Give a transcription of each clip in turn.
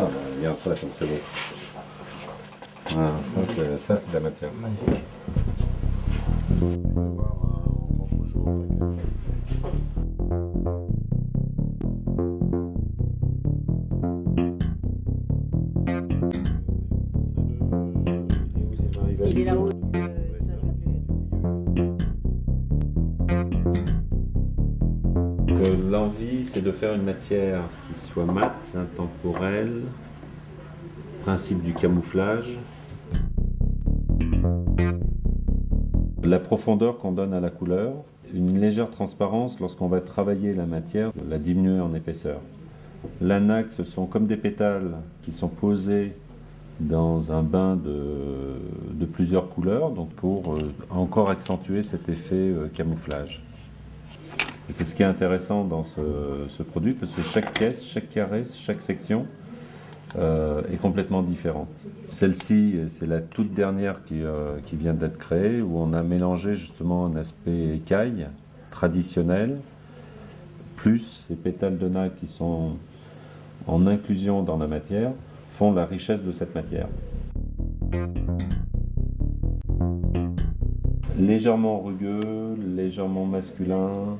Ah, regarde ça comme c'est beau. Ah, ça c'est de la matière. Magnifique. Il est là-haut. L'envie, c'est de faire une matière qui soit mate, intemporelle, principe du camouflage. La profondeur qu'on donne à la couleur, une légère transparence lorsqu'on va travailler la matière, la diminuer en épaisseur. L'anaque, ce sont comme des pétales qui sont posés dans un bain de plusieurs couleurs, donc pour encore accentuer cet effet camouflage. Et c'est ce qui est intéressant dans ce produit, parce que chaque pièce, chaque carré, chaque section est complètement différente. Celle-ci, c'est la toute dernière qui vient d'être créée, où on a mélangé justement un aspect écaille traditionnel, plus les pétales de nacre qui sont en inclusion dans la matière, font la richesse de cette matière. Légèrement rugueux, légèrement masculin,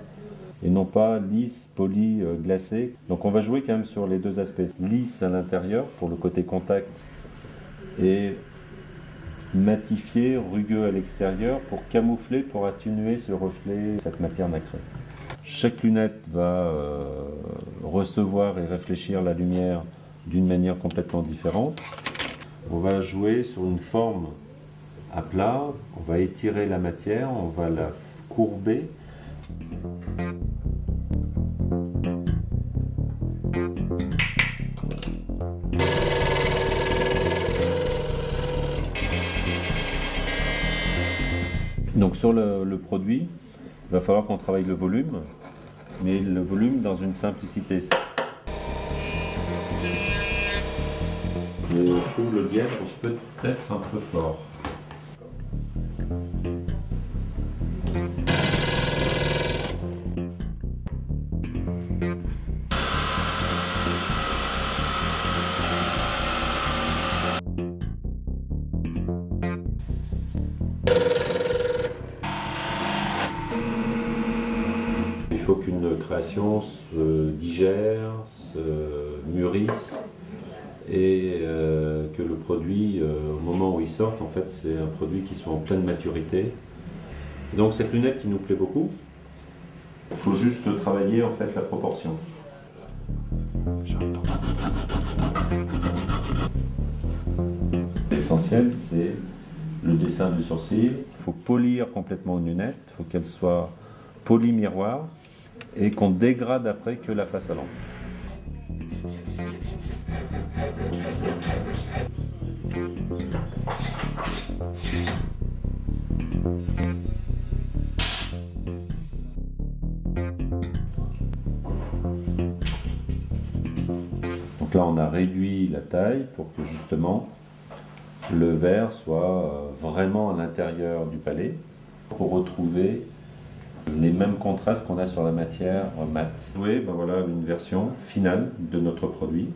et non pas lisse, poli, glacé. Donc on va jouer quand même sur les deux aspects. Lisse à l'intérieur pour le côté contact et matifié, rugueux à l'extérieur pour camoufler, pour atténuer ce reflet, cette matière nacrée. Chaque lunette va recevoir et réfléchir la lumière d'une manière complètement différente. On va jouer sur une forme à plat, on va étirer la matière, on va la courber. Donc sur le produit, il va falloir qu'on travaille le volume, mais le volume dans une simplicité. Et je trouve le dièbre peut-être un peu fort. Il faut qu'une création se digère, se mûrisse et que le produit, au moment où il sort, en fait, c'est un produit qui soit en pleine maturité. Donc cette lunette qui nous plaît beaucoup, il faut juste travailler en fait la proportion. L'essentiel, c'est le dessin du sourcil. Il faut polir complètement une lunette, il faut qu'elle soit polie miroir et qu'on dégrade après que la face avant. Donc là, on a réduit la taille pour que justement le verre soit vraiment à l'intérieur du palais pour retrouver les mêmes contrastes qu'on a sur la matière mate. Oui, ben voilà une version finale de notre produit.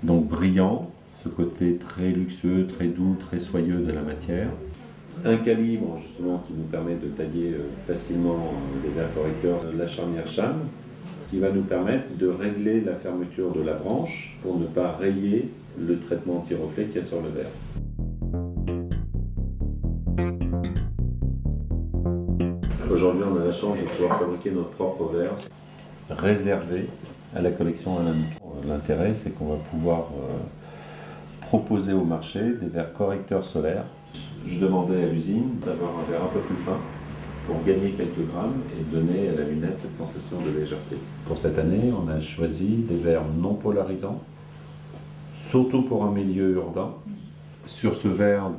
Donc brillant, ce côté très luxueux, très doux, très soyeux de la matière. Un calibre justement qui nous permet de tailler facilement des verres correcteurs, la charnière Cham, qui va nous permettre de régler la fermeture de la branche pour ne pas rayer le traitement anti-reflet qu'il y a sur le verre. Aujourd'hui, on a la chance de pouvoir fabriquer notre propre verre réservé à la collection Alain Michelin. L'intérêt, c'est qu'on va pouvoir proposer au marché des verres correcteurs solaires. Je demandais à l'usine d'avoir un verre un peu plus fin pour gagner quelques grammes et donner à la lunette cette sensation de légèreté. Pour cette année, on a choisi des verres non polarisants, surtout pour un milieu urbain. Sur ce verre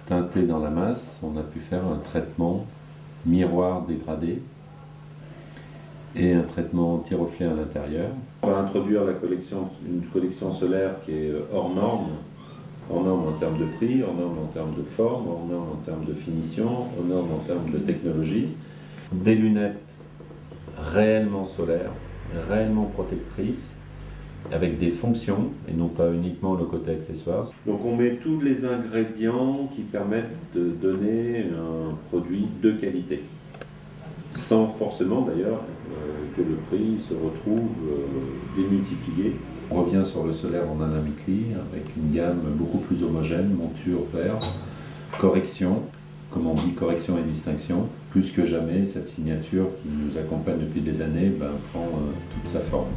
teinté dans la masse, on a pu faire un traitement miroir dégradé et un traitement anti-reflet à l'intérieur. On va introduire une collection solaire qui est hors norme en termes de prix, hors norme en termes de forme, hors norme en termes de finition, hors norme en termes de technologie. Des lunettes réellement solaires, réellement protectrices, avec des fonctions et non pas uniquement le côté accessoire. Donc on met tous les ingrédients qui permettent de donner un produit de qualité, sans forcément d'ailleurs que le prix se retrouve démultiplié. On revient sur le solaire en Alamicli avec une gamme beaucoup plus homogène, monture, verre, correction, comme on dit, correction et distinction. Plus que jamais, cette signature qui nous accompagne depuis des années prend toute sa forme.